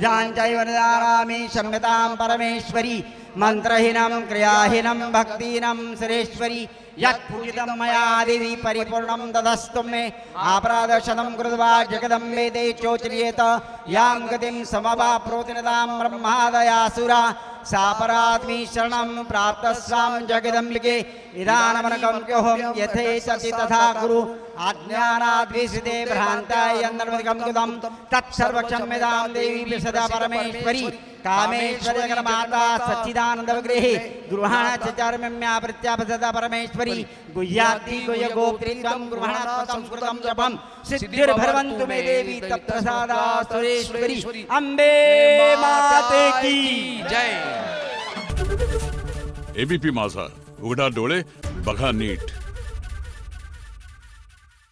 पूजाञ्चैव ददामि क्षम्यतां परमेश्वरी मंत्रहीनं क्रियाहीनं भक्तिहीनं सुरेश्वरी यत्पूजितं मया देवी परिपूर्णं तदस्तु मे आपराधशतं कृत्वा जगदम्बे ते चोच्येत यां गतिं समवाप्नोतिनतां ब्रह्मादयासुरा सापरात्मी शरणं प्राप्तस्वां जगदम्बिके इदानमनकं क्योहं यथेच्छसि तथा कुरु आज्ञानाद्विषिते भ्रान्ताय यन्नर्मदिकं कृतं तत्सर्वक्षम्यतां देवी सदा परमेश्वरी कामेश्वरी जगन्माता सच्चिदानन्दविग्रहे गृहाणाचार्यम्या प्रत्यापसदा परमेश्वरी गुह्याति गुह्य गोप्त्रित्वं गृहाणात्म संस्कृतं जपं सिद्धिर्भवन्तु मे देवी तत्प्रसादा सुरेश्वरी अम्बे माते की जय। एबीपी माझा, उघडा डोळे बघा नीट।